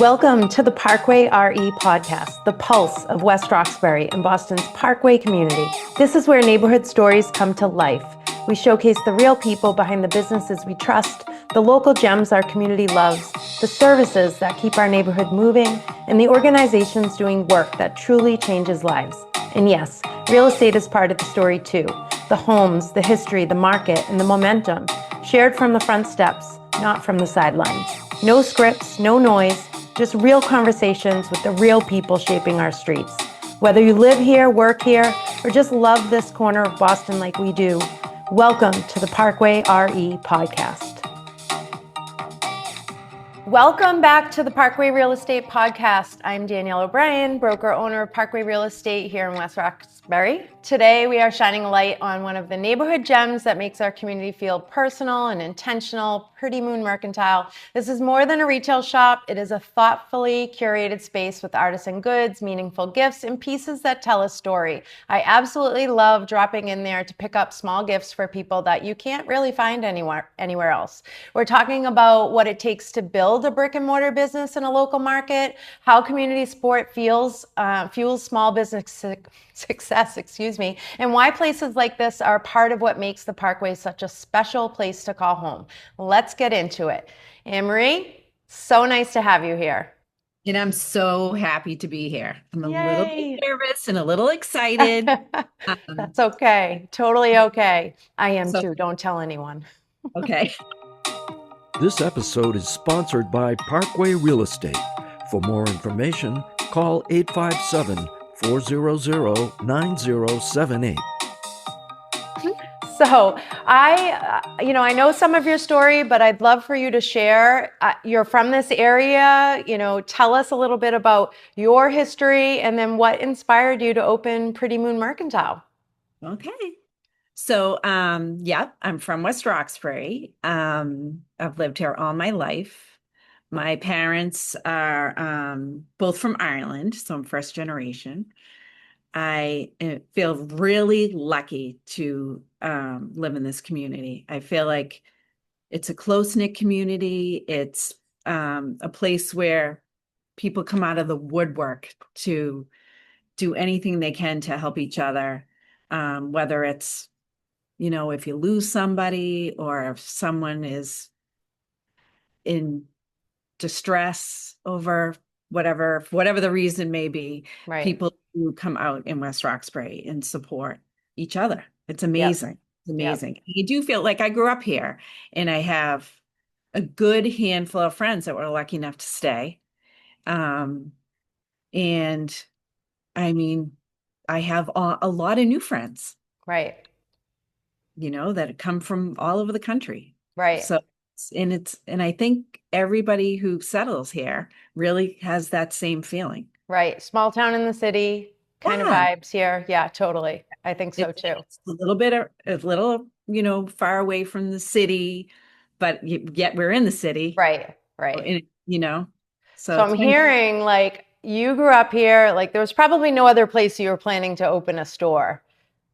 Welcome to the Parkway RE podcast, the pulse of West Roxbury and Boston's Parkway community. This is where neighborhood stories come to life. We showcase the real people behind the businesses we trust, the local gems our community loves, the services that keep our neighborhood moving, and the organizations doing work that truly changes lives. And yes, real estate is part of the story too. The homes, the history, the market, and the momentum, shared from the front steps, not from the sidelines. No scripts, no noise, just real conversations with the real people shaping our streets. Whether you live here, work here, or just love this corner of Boston like we do, welcome to the Parkway RE podcast. Welcome back to the Parkway Real Estate podcast. I'm Danielle O'Brien, broker owner of Parkway Real Estate here in West Roxbury. Today we are shining a light on one of the neighborhood gems that makes our community feel personal and intentional, Pretty Moon Mercantile. This is more than a retail shop. It is a thoughtfully curated space with artisan goods, meaningful gifts, and pieces that tell a story. I absolutely love dropping in there to pick up small gifts for people that you can't really find anywhere else. We're talking about what it takes to build a brick and mortar business in a local market, how community support fuels small business success, and why places like this are part of what makes the Parkway such a special place to call home. Let's get into it. Annmarie, so nice to have you here. And I'm so happy to be here. I'm a Yay. little bit nervous and a little excited. That's okay. Totally okay. I am So- too. Don't tell anyone. Okay. This episode is sponsored by Parkway Real Estate. For more information, call 857-400-9078. So I know some of your story, but I'd love for you to share. You're from this area, tell us a little bit about your history and then what inspired you to open Pretty Moon Mercantile. Okay. So, I'm from West Roxbury. I've lived here all my life. My parents are both from Ireland, so I'm first generation. I feel really lucky to live in this community. I feel like it's a close-knit community. It's a place where people come out of the woodwork to do anything they can to help each other, whether it's, if you lose somebody or if someone is in distress over whatever the reason may be, Right. people who come out in West Roxbury and support each other. It's amazing. Yep. It's amazing. Yep. You do feel like I grew up here and I have a good handful of friends that were lucky enough to stay. And I mean, I have a lot of new friends. Right. That come from all over the country. Right. So, and I think everybody who settles here really has that same feeling. Right. Small town in the city kind of vibes here. Yeah, totally. I think so too. It's a little, far away from the city, but yet we're in the city. Right. So I'm hearing like you grew up here, like there was probably no other place you were planning to open a store.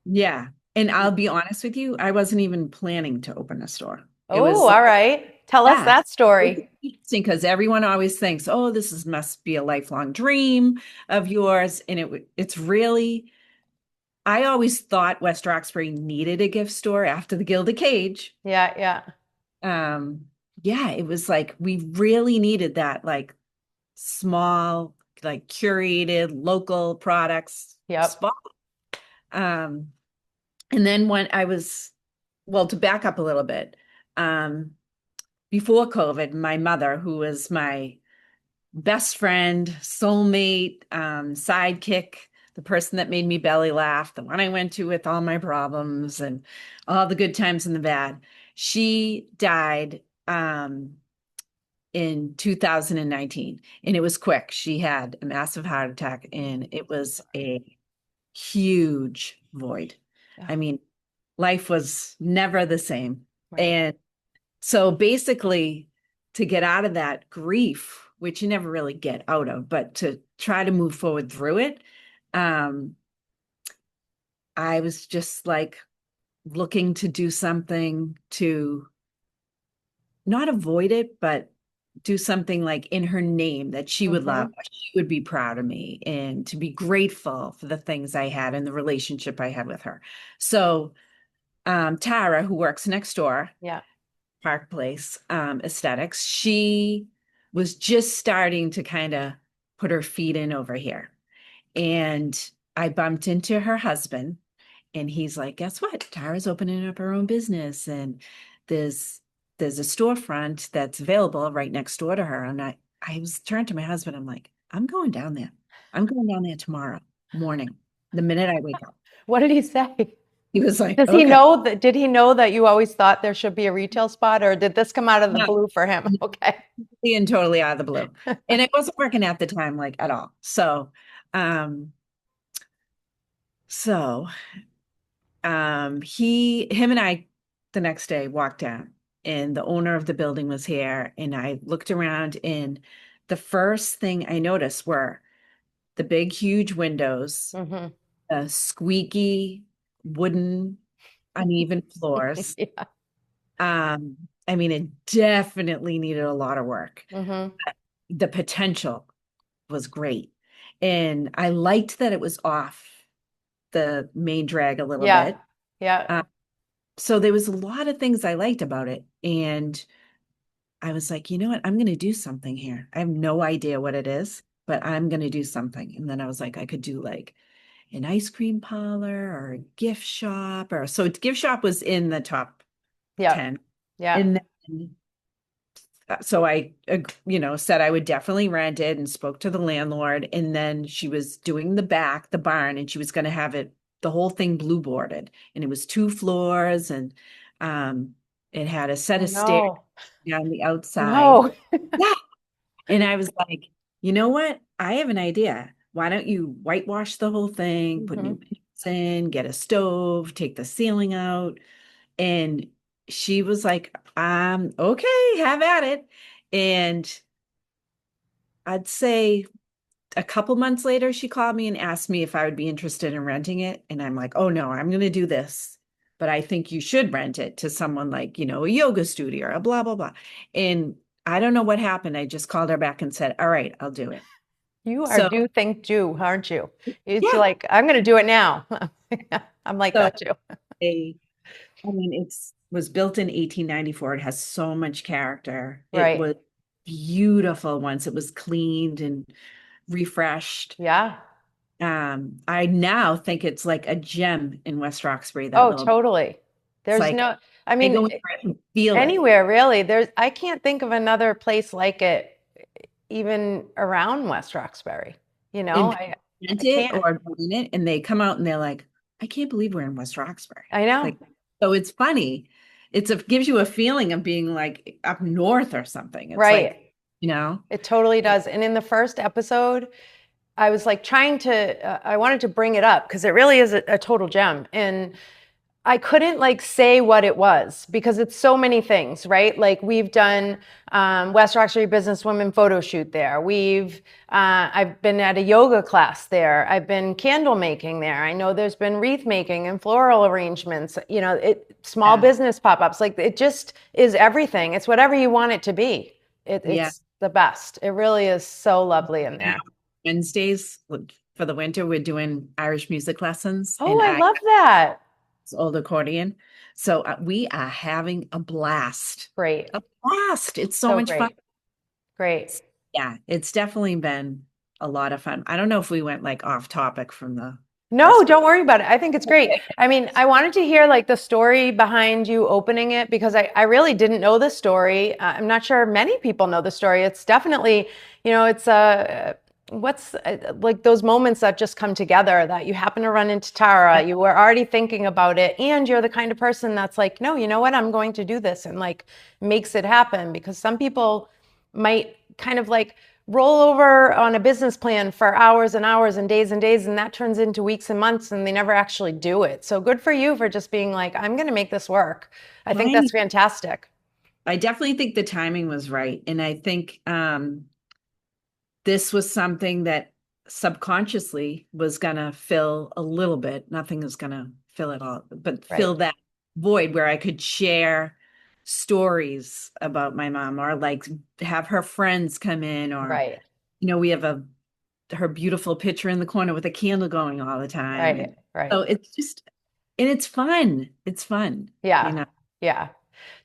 Yeah. And I'll be honest with you, I wasn't even planning to open a store. Oh, all right. Tell us that story. Interesting, because everyone always thinks, oh, must be a lifelong dream of yours. And it's really, I always thought West Roxbury needed a gift store after the Gilded Cage. Yeah. It was like, we really needed that, like small, like curated local products spot. And then when to back up a little bit, before COVID, my mother, who was my best friend, soulmate, sidekick, the person that made me belly laugh, the one I went to with all my problems and all the good times and the bad, she died in 2019, and it was quick. She had a massive heart attack, and it was a huge void. Yeah. I mean, life was never the same. Right. And so basically, to get out of that grief, which you never really get out of, but to try to move forward through it, I was just like looking to do something to not avoid it, but do something like in her name that she would love. Mhm. She would be proud of me, and to be grateful for the things I had and the relationship I had with her. So Tara, who works next door, Yeah. Park Place Aesthetics, she was just starting to kind of put her feet in over here. And I bumped into her husband, and he's like, guess what? Tara's opening up her own business, and there's there's a storefront that's available right next door to her. And I was turned to my husband, I'm like, I'm going down there. I'm going down there tomorrow morning, the minute I wake up. What did he say? He was like, Does he okay. know that? Did he know that you always thought there should be a retail spot, or did this come out of the No, blue for him? Okay. and totally out of the blue. And it wasn't working at the time, like at all. Um, so him and I the next day walked down, and the owner of the building was here, and I looked around, and the first thing I noticed were the big huge windows, Hmm. squeaky wooden uneven floors. Yeah. I mean, it definitely needed a lot of work. Hmm. The potential was great, and I liked that it was off the main drag a little Yeah. bit. Yeah. So there was a lot of things I liked about it. And I was like, you know what? I'm going to do something here. I have no idea what it is, but I'm going to do something. And then I was like, I could do like an ice cream parlor or a gift shop, or so gift shop was in the top Yeah. 10. Yeah. And then, so I, said I would definitely rent it, and spoke to the landlord. And then she was doing the barn, and she was going to have the whole thing blue boarded. And it was 2 floors, and it had a set Oh of stairs no. down the outside. No. Yeah. And I was like, you know what? I have an idea. Why don't you whitewash the whole thing, put new Hmm. paints in, get a stove, take the ceiling out? And she was like, okay, have at it. And I'd say a couple months later, she called me and asked me if I would be interested in renting it. And I'm like, oh no, I'm going to do this. But I think you should rent it to someone like, a yoga studio or a blah, blah, blah. And I don't know what happened. I just called her back and said, all right, I'll do it. You are So, do think Jew, aren't you? It's yeah. like, I'm going to do it now. I'm like So that too. they, I mean, was built in 1894. It has so much character. It Right. was beautiful once it was cleaned and refreshed. Yeah. I now think it's like a gem in West Roxbury, that Oh, little, totally. it's There's like no, I I mean, go in there, I can feel it. anywhere really. I can't think of another place like it even around West Roxbury. And I, people rent I it can't. or go in it, and they come out and they're like, I can't believe we're in West Roxbury. I know. Like, so it's funny. Gives you a feeling of being like up north or something. It's Right. like, you know, It totally does. And in the first episode, I was like I wanted to bring it up because it really is a total gem. And I couldn't like say what it was because it's so many things, right? Like we've done West Roxbury Businesswomen photo shoot there. I've been at a yoga class there. I've been candle making there. I know there's been wreath making and floral arrangements. Small yeah, business pop-ups. Like it just is everything. It's whatever you want it to be. yeah. It's the best. It really is so lovely in Now, there. Wednesdays for the winter, we're doing Irish music lessons, Oh, and I I love that. old accordion. So we are having a blast. Great. A blast. It's so So much fun. great. Great. Yeah, it's definitely been a lot of fun. I don't know if we went like off topic from the No, rest. don't worry about it. I think it's great. I mean, I wanted to hear like the story behind you opening it because I really didn't know the story. I'm not sure many people know the story. It's definitely, it's what's like those moments that just come together that you happen to run into Tara, you were already thinking about it, and you're the kind of person that's like, no, you know what, I'm going to do this, and like makes it happen. Because some people might kind of like roll over on a business plan for hours and hours and days, and that turns into weeks and months, and they never actually do it. So good for you for just being like, I'm going to make this work. I think that's fantastic. I definitely think the timing was right. And I think this was something that subconsciously was going to fill a little bit. Nothing is going to fill it all, but Right. fill that void where I could share stories about my mom, or like have her friends come in, or Right. we have her beautiful picture in the corner with a candle going all the time. Right. And Right. so it's just, and it's fun. It's fun, Yeah. Yeah.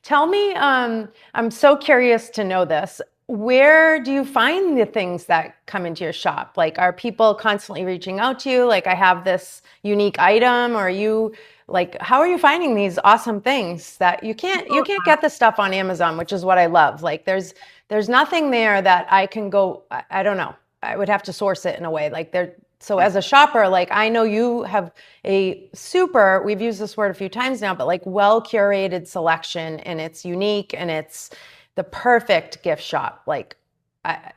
Tell me, I'm so curious to know this. Where do you find the things that come into your shop? Like, are people constantly reaching out to you? Like, I have this unique item, or are you like, how are you finding these awesome things that you So, can't get the stuff on Amazon, which is what I love. Like, there's nothing there that I can go, I don't know. I would have to source it in a way. Like there, so as a shopper, like I know you have a super, we've used this word a few times now, but like well curated selection, and it's unique, and it's the perfect gift shop. Like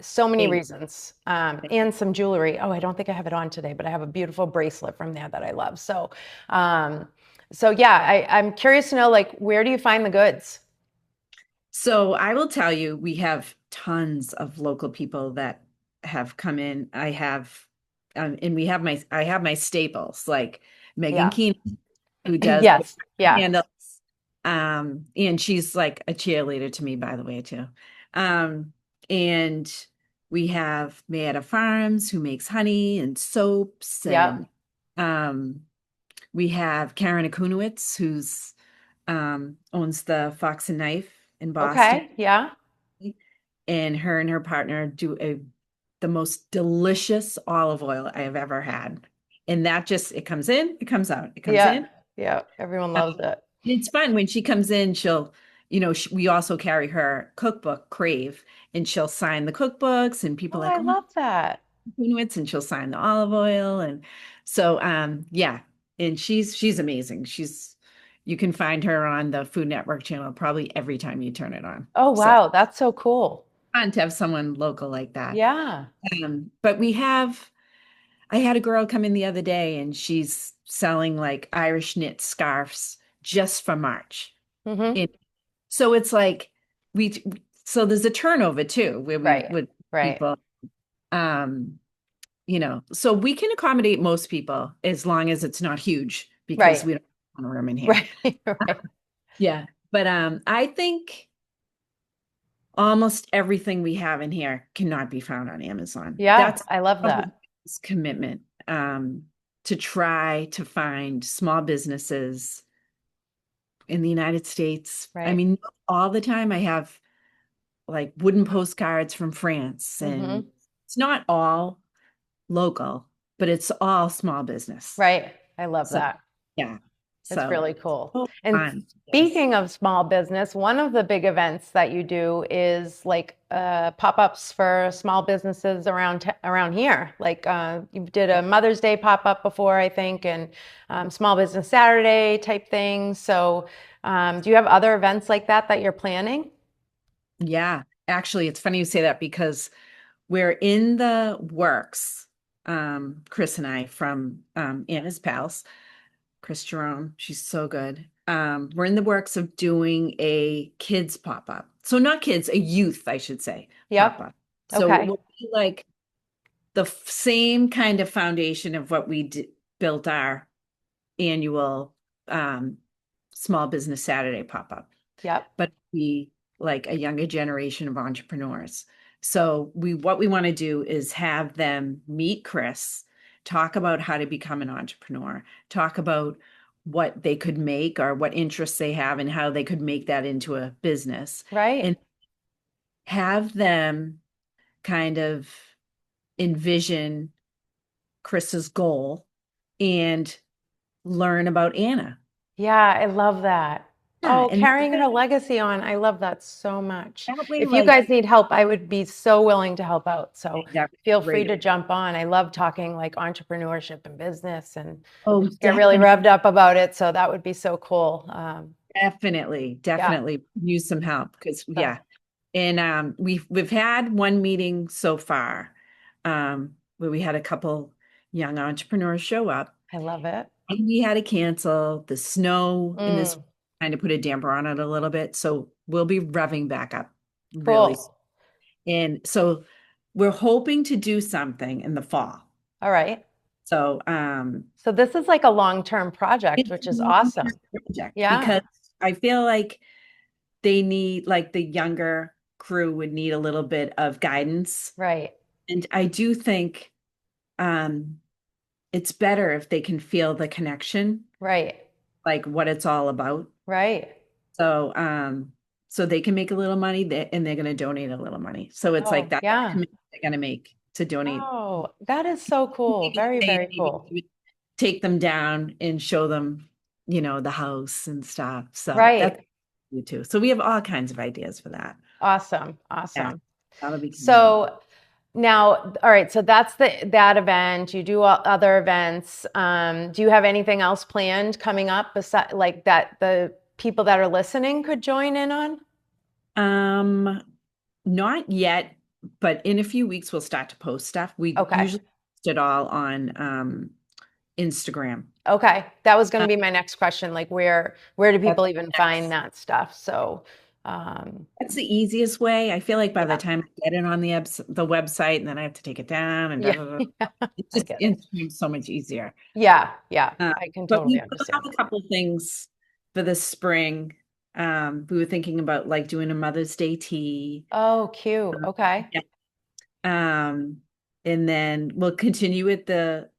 so many thanks. reasons, and some jewelry. Oh, I don't think I have it on today, but I have a beautiful bracelet from there that I love. Um, so yeah, I'm curious to know, like, where do you find the goods? So I will tell you, we have tons of local people that have come in. And I have my staples, like Megan Yeah. Keenan, who does Yes. Yeah. candles. And she's like a cheerleader to me, by the way, too. Um, and we have Mayetta Farms, who makes honey and soaps, Yep. and um, we have Karen Akunowitz, who's owns the Fox and Knife in Boston, Okay. Yeah. and her partner do the most delicious olive oil I have ever had. And that just, it comes in, it comes out, it comes Yeah. in. Yeah. Everyone loves it. It's fun when she comes in, she'll, we also carry her cookbook, Crave, and she'll sign the cookbooks, and people Oh, are like, I oh my love that. God, and she'll sign the olive oil. And so, yeah, and she's amazing. You can find her on the Food Network channel probably every time you turn it on. Oh, So wow. That's so cool. fun to have someone local like that. Yeah. But I had a girl come in the other day, and she's selling like Irish knit scarves just for March. Mm-hmm. And so it's like we, so there's a turnover too, where we Right. would Right. people, um, so we can accommodate most people as long as it's not huge, because Right. we don't have a room in here. Right. Right. Yeah. But I think almost everything we have in here cannot be found on Amazon. Yeah. That's I love probably that. this commitment, to try to find small businesses in the United States. I Right. mean, all the time I have like wooden postcards from France, and Mm-hmm. it's not all local, but it's all small business. Right. I love So, that. yeah. It's So, really cool. so And fun. Yes. speaking of small business, one of the big events that you do is like pop-ups for small businesses around here. Like you did a Mother's Day pop-up before, I think, and Small Business Saturday type things. So, do you have other events like that that you're planning? Yeah. Actually, it's funny you say that, because we're in the works, Chris and I, from Anna's Pals, Chris Jerome. She's so good. We're in the works of doing a kids pop-up. So not kids, a youth, I should say, Yep. pop-up. So it Okay. will be like the same kind of foundation of what built our annual Small Business Saturday pop-up, Yep. but be like a younger generation of entrepreneurs. So what we want to do is have them meet Chris, talk about how to become an entrepreneur, talk about what they could make, or what interests they have, and how they could make that into a business, Right. and have them kind of envision Chris's goal and learn about Anna. Yeah, I love that. Yeah, Oh, and carrying her legacy on. I love that so much. that way, If you like, guys need help, I would be so willing to help out. So that's feel free great. to jump on. I love talking like entrepreneurship and business, and Oh, get really definitely, revved up about it. So that would be so cool. definitely, Yeah. definitely use some help, because So yeah. And we've had one meeting so far, where we had a couple young entrepreneurs show up, I love it. and we had to cancel. The snow and this Mm, kind of put a damper on it a little bit. So we'll be revving back up really. cool. And so we're hoping to do something in the fall. All right. So So this is like a long-term project, it's which a is long-term awesome. project, Yeah. because I feel like they need, like, the younger crew would need a little bit of guidance. Right. And I do think it's better if they can feel the connection, Right. like what it's all about. Right. So, so they can make a little money and they're going to donate a little money. So it's like Oh, that's the yeah. commitment they're going to make to donate. Oh, that is so cool. Maybe Very, stay and very cool. maybe take them down and show them, the house and stuff. So that's Right. you too. So we have all kinds of ideas for that. Awesome. Yeah, Awesome. that'll be coming up. So now, all right, so that's that event. You do other events. Do you have anything else planned coming up besides like that the people that are listening could join in on? Not yet, but in a few weeks we'll start to post stuff. We Okay. usually post it all on Instagram. Okay. That was going to be my next question. Like where do people That's even next. find that stuff? So, That's the easiest way. I feel like by yeah. the time I get it on the website and then I have to take it down and Yeah. it's I just get it. Instagram's so much easier. Yeah. Yeah. I can But totally we will have understand. a couple things for the spring. We were thinking about like doing a Mother's Day tea. Oh, cute. Okay. Yeah. And then we'll continue with the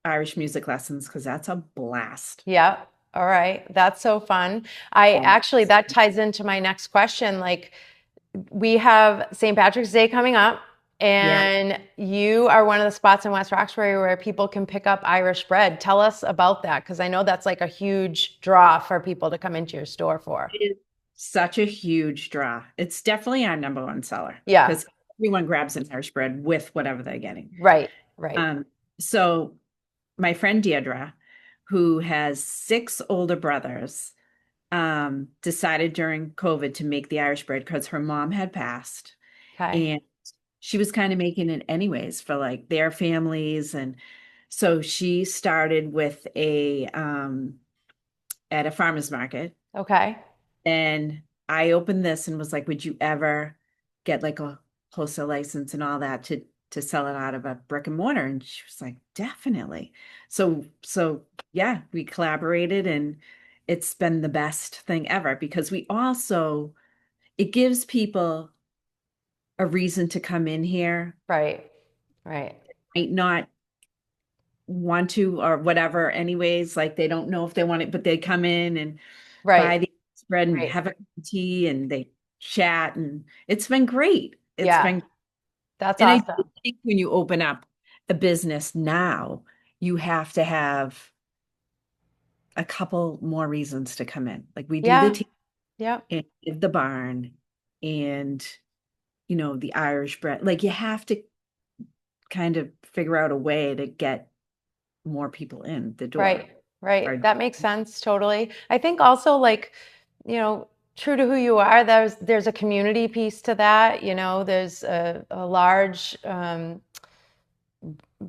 Irish music lessons because that's a blast. Yeah. All right. That's so fun. I actually, that ties into my next question. Like, we have St. Patrick's Day coming up, Yeah. and you are one of the spots in West Roxbury where people can pick up Irish bread. Tell us about that, because I know that's like a huge draw for people to come into your store for. It is such a huge draw. It's definitely our number one seller. Yeah. Because everyone grabs an Irish bread with whatever they're getting. Right. Right. So my friend Deirdre, who has 6 older brothers, decided during COVID to make the Irish bread because her mom had passed. Okay. And she was kind of making it anyways for like their families. And so she started with at a farmer's market. Okay. And I opened this and was like, would you ever get like a wholesale license and all that to sell it out of a brick and mortar? And she was like, definitely. So yeah, we collaborated and it's been the best thing ever because it gives people a reason to come in here, Right. Right. might not want to or whatever anyways, like they don't know if they want it, but they come in and buy Right. the bread and Right. have a cup of tea and they chat and it's been great. Yeah. That's And I awesome. think when you open up a business now, you have to have a couple more reasons to come in. Like we do the Yeah. tea Yeah. and the barn and the Irish bread. Like you have to kind of figure out a way to get more people in the door. Right. Right. Or- That makes sense totally. I think also like, true to who you are, there's a community piece to that. There's a large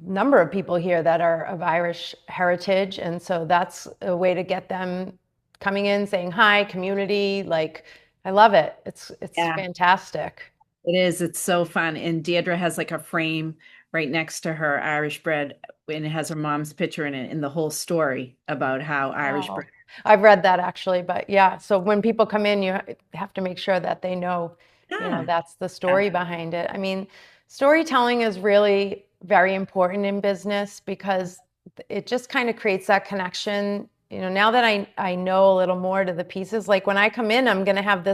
number of people here that are of Irish heritage. And so that's a way to get them coming in, saying hi, community. Like, I love it. It's Yeah. fantastic. It is. It's so fun. And Deirdre has like a frame right next to her Irish bread, and it has her mom's picture in it and the whole story about how Irish Oh, bread. I've read that actually, but yeah. So when people come in, you have to make sure that they know, Yeah. that's the story behind it. I mean, storytelling is really very important in business because it just kind of creates that connection. Now that I know a little more to the pieces, like when I come in, I'm going to have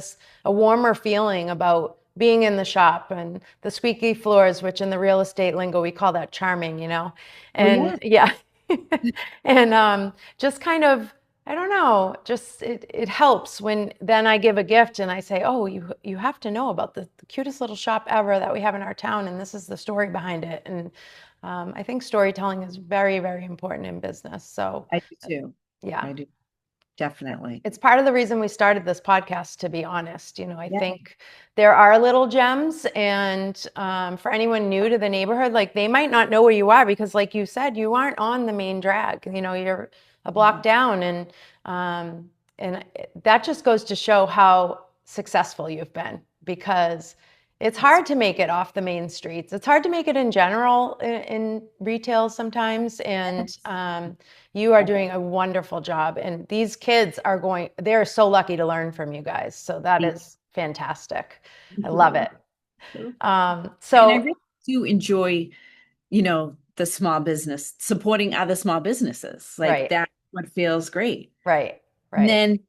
a warmer feeling about being in the shop and the squeaky floors, which in the real estate lingo, we call that charming, and yeah. And just kind of, I don't know, just it helps when then I give a gift and I say, oh, you have to know about the cutest little shop ever that we have in our town, and this is the story behind it. And I think storytelling is very, very important in business. So I do too. yeah. I do. Definitely. It's part of the reason we started this podcast, to be honest. I Yeah. think there are little gems, and for anyone new to the neighborhood, like they might not know where you are because, like you said, you aren't on the main drag. You're a block down, and that just goes to show how successful you've been because it's hard to make it off the main streets. It's hard to make it in general in retail sometimes, and you are doing a wonderful job. And these kids they're so lucky to learn from you guys. So that is fantastic. I love it. And I So really do enjoy, the small business, supporting other small businesses. Like right, that's what feels great. right, And right. then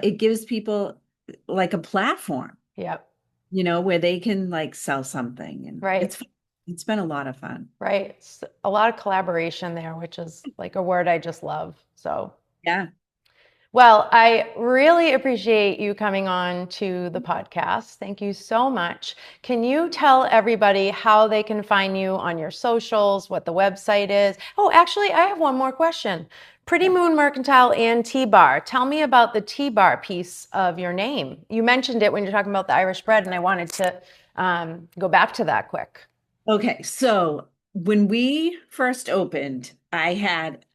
it gives people like a platform, Yep. where they can like sell something. And Right. it's been a lot of fun. Right. It's a lot of collaboration there, which is like a word I just love. So, Yeah. well, I really appreciate you coming on to the podcast. Thank you so much. Can you tell everybody how they can find you on your socials, what the website is? Oh, actually, I have one more question. Pretty Moon Mercantile and Tea Bar. Tell me about the Tea Bar piece of your name. You mentioned it when you're talking about the Irish bread, and I wanted to go back to that quick. Okay. So when we first opened, I had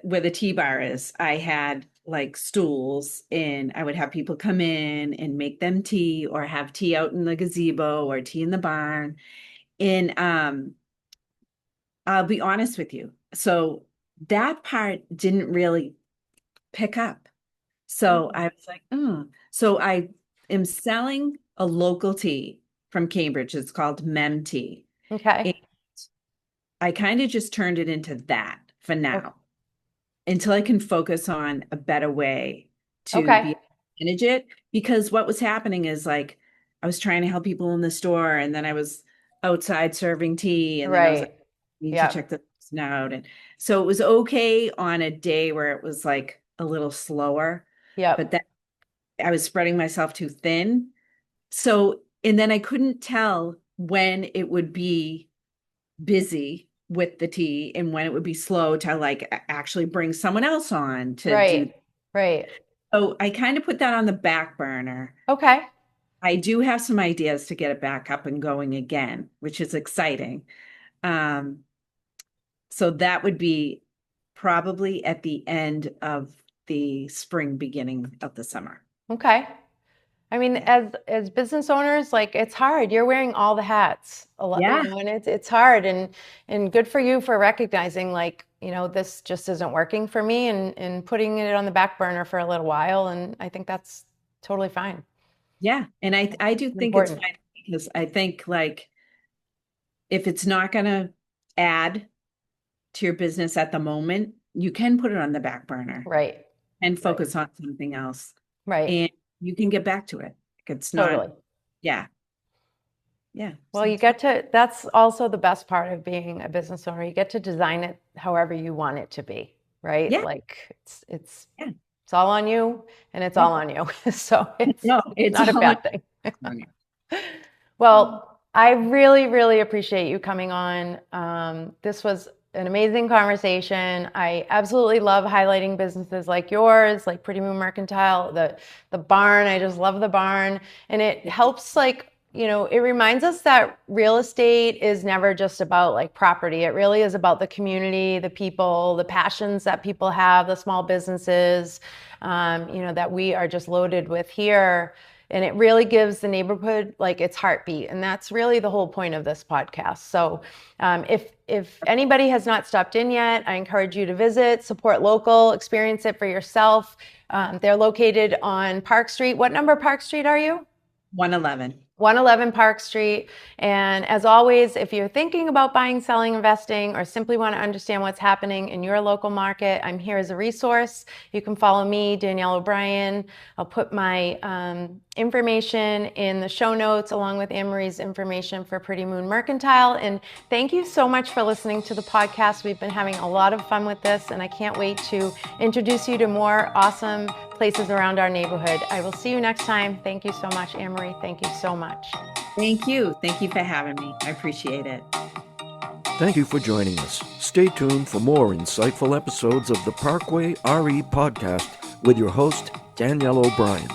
where the tea bar is, I had like stools, and I would have people come in and make them tea, or have tea out in the gazebo, or tea in the barn. And I'll be honest with you. So that part didn't really pick up. So I was like, oh. So I am selling a local tea from Cambridge. It's called Mem Tea. Okay. And I kind of just turned it into that for now. Okay. Until I can focus on a better way to Okay. manage it. Because what was happening is like, I was trying to help people in the store, and then I was outside serving tea, and then I was like, Right. need to Yep. check the person out. And so it was okay on a day where it was like a little slower, but Yep. that I was spreading myself too thin. So, and then I couldn't tell when it would be busy with the tea and when it would be slow to like actually bring someone else on to do. Right. Right. So I kind of put that on the back burner. Okay. I do have some ideas to get it back up and going again, which is exciting. Um, so that would be probably at the end of the spring, beginning of the summer. Okay. I mean, as business owners, like it's hard. You're wearing all the hats a lot, Yeah. and it's hard, and good for you for recognizing like, this just isn't working for me, and putting it on the back burner for a little while, and I think that's totally fine. Yeah. And I do think it's Important. fine, because I think like if it's not going to add to your business at the moment, you can put it on the back burner Right. and focus on something else, Right. and you can get back to it. It's Totally. not, yeah. Yeah. Well, So you get to, that's also the best part of being a business owner. You get to design it however you want it to be, right? yeah. Like it's Yeah. it's all on you, and it's Yeah. all on you. So it's No, it's not a all bad thing. on you. Well, I really, really appreciate you coming on. This was an amazing conversation. I absolutely love highlighting businesses like yours, like Pretty Moon Mercantile, the barn. I just love the barn. And it helps it reminds us that real estate is never just about like property. It really is about the community, the people, the passions that people have, the small businesses, that we are just loaded with here. And it really gives the neighborhood like its heartbeat. And that's really the whole point of this podcast. So if anybody has not stopped in yet, I encourage you to visit, support local, experience it for yourself. They're located on Park Street. What number Park Street are you? 111. 111 Park Street. And as always, if you're thinking about buying, selling, investing, or simply want to understand what's happening in your local market, I'm here as a resource. You can follow me, Danielle O'Brien. I'll put my information in the show notes along with Anne-Marie's information for Pretty Moon Mercantile. And thank you so much for listening to the podcast. We've been having a lot of fun with this, and I can't wait to introduce you to more awesome places around our neighborhood. I will see you next time. Thank you so much, Anne-Marie. Thank you so much. Thank you. Thank you for having me. I appreciate it. Thank you for joining us. Stay tuned for more insightful episodes of the Parkway RE podcast with your host, Danielle O'Brien.